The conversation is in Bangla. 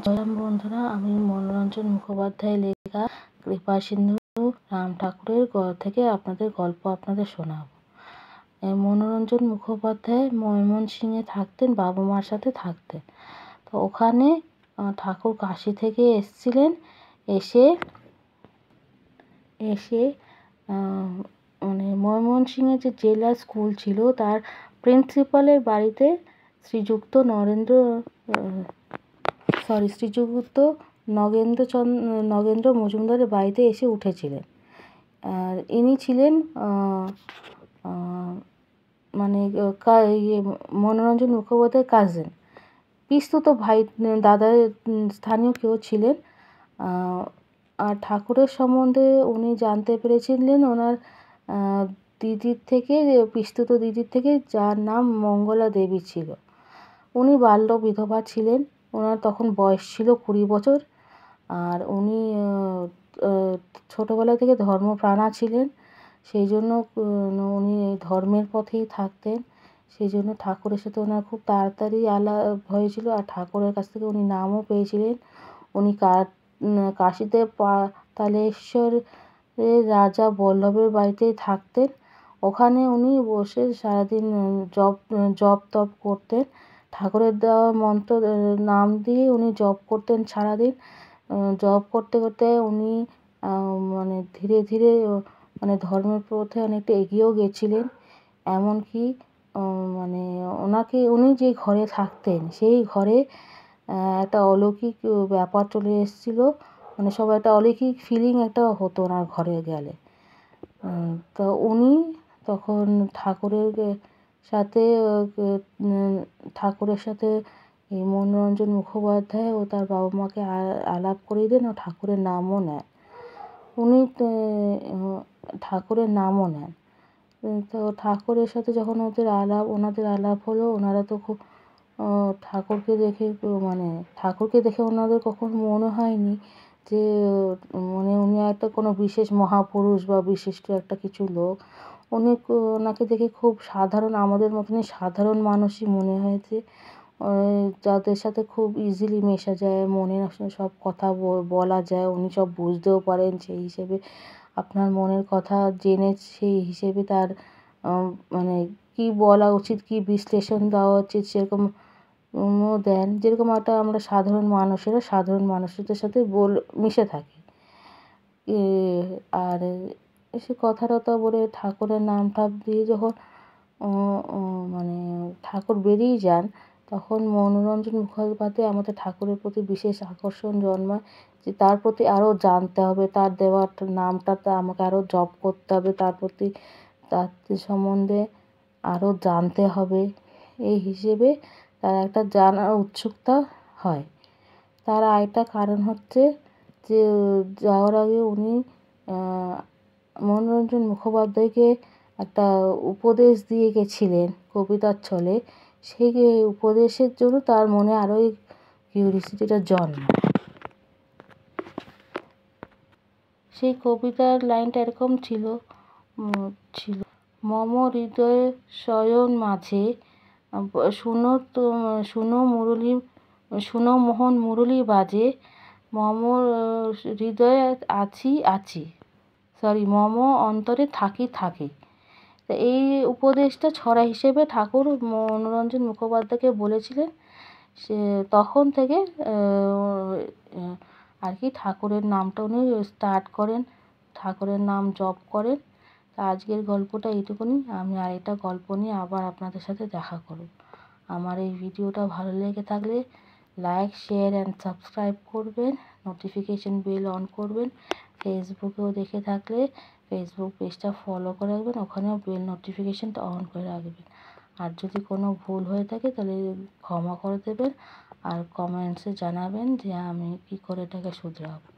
জয়রাম বন্ধুরা, আমি মনোরঞ্জন মুখোপাধ্যায় লেখা কৃপাসিন্ধু রাম ঠাকুরের থেকে আপনাদের গল্প শোনাব। মনোরঞ্জন মুখোপাধ্যায় ময়মনসিংহে থাকতেন, বাবা মার সাথে থাকতেন। তো ওখানে ঠাকুর কাশি থেকে এসেছিলেন। এসে মানে ময়মনসিংহে যে জেলা স্কুল ছিল তার প্রিন্সিপালের বাড়িতে শ্রীযুক্ত নগেন্দ্র মজুমদারের বাড়িতে এসে উঠেছিলেন। আর ইনি ছিলেন মানে মনোরঞ্জন মুখোপাধ্যায়ের কাজিন, পিস্তুত ভাই, দাদার স্থানীয় কেউ ছিলেন। আর ঠাকুরের সম্বন্ধে উনি জানতে পেরেছিলেন ওনার দিদির থেকে, পিস্তুত দিদির থেকে, যার নাম মঙ্গলা দেবী ছিল। উনি বাল্য বিধবা ছিলেন। ওনার তখন বয়স ছিল 20 বছর। আর উনি ছোটোবেলা থেকে ধর্মপ্রাণা ছিলেন। সেই জন্য উনি ধর্মের পথেই থাকতেন। সেই জন্য ঠাকুরের সাথে ওনার খুব তাড়াতাড়ি আলাপ হয়েছিল। আর ঠাকুরের কাছ থেকে উনি নামও পেয়েছিলেন। উনি কাশীতে পাতালেশ্বরের রাজা বল্লভের বাড়িতেই থাকতেন। ওখানে উনি বসে সারাদিন জপ তপ করতেন। ঠাকুরের দেওয়া মন্ত্র নাম দিয়ে উনি জপ করতেন সারাদিন। জপ করতে করতে উনি মানে ধীরে ধীরে মানে ধর্মের পথে অনেকটা এগিয়েও গেছিলেন। এমনকি মানে উনি যে ঘরে থাকতেন সেই ঘরে একটা অলৌকিক ব্যাপার চলে এসেছিলো। মানে সবাই একটা অলৌকিক ফিলিং একটা হতো ওনার ঘরে গেলে। তো উনি তখন ঠাকুরের সাথে এই মনোরঞ্জন মুখোপাধ্যায় ও তার বাবা মাকে আলাপ করিয়ে দেন ও ঠাকুরের নামও নেন। উনি ঠাকুরের নামও নেন। তো ঠাকুরের সাথে যখন ওনাদের আলাপ হলো, ওনারা তো খুব ঠাকুরকে দেখে ওনাদের কখনো মনে হয়নি যে মানে উনি একটা কোনো বিশেষ মহাপুরুষ বা বিশিষ্ট একটা কিছু লোক। ওনাকে দেখে খুব সাধারণ, আমাদের মতনই সাধারণ মানুষই মনে হয়েছে, যাদের সাথে খুব ইজিলি মেশা যায়, মনের সব কথা বলা যায়, উনি সব বুঝতেও পারেন। সেই হিসেবে আপনার মনের কথা জেনে সেই হিসেবে তার মানে কী বলা উচিত, কী বিশ্লেষণ দেওয়া উচিত সেরকম দেন, যেরকম একটা আমরা সাধারণ মানুষদের সাথে মিশে থাকি। আর সে কথা টথা বলে ঠাকুরের নাম দিয়ে যখন মানে ঠাকুর বেরিয়ে যান, তখন মনোরঞ্জন মুখোপাধ্যায় আমাদের ঠাকুরের প্রতি বিশেষ আকর্ষণ জন্মায় যে তার প্রতি আরও জানতে হবে, তার দেওয়ার নামটাতে আমাকে আরও জপ করতে হবে, তার সম্বন্ধে আরও জানতে হবে। এই হিসেবে তার একটা জানার উৎসুকতা হয়। তার আরেকটা কারণ হচ্ছে যে যাওয়ার আগে উনি মনোরঞ্জন মুখোপাধ্যায়কে একটা উপদেশ দিয়ে গেছিলেন কবিতার ছলে। সেই উপদেশের জন্য তার মনে আরও এই কিউরিসিটিটা জন্মায়। সেই কবিতার লাইনটা এরকম ছিল মম হৃদয়ে শয়ন মাঝে শুনো মোহন মুরলী বাজে, মম হৃদয়ে মম অন্তরে থাকি। তো এই উপদেশটা ছড়া হিসেবে ঠাকুর মনোরঞ্জন মুখোপাধ্যায়কে বলেছিলেন। সে তখন থেকে আর কি ঠাকুরের নামটা উনি স্টার্ট করেন, ঠাকুরের নাম জপ করেন। তা আজকের গল্পটা এইটুকুনি। আমি আরেকটা গল্প নিয়ে আবার আপনাদের সাথে দেখা করব। আমার এই ভিডিওটা ভালো লেগে থাকলে লাইক, শেয়ার অ্যান্ড সাবস্ক্রাইব করবেন, নোটিফিকেশন বেল অন করবেন। ফেসবুকেও দেখে থাকলে ফেসবুক পেজটা ফলো করে রাখবেন, ওখানেও বেল নোটিফিকেশানটা অন করে রাখবেন। আর যদি কোনো ভুল হয়ে থাকে তাহলে ক্ষমা করে দেবেন আর কমেন্টসে জানাবেন যে আমি কী করে এটাকে শুধরাবো।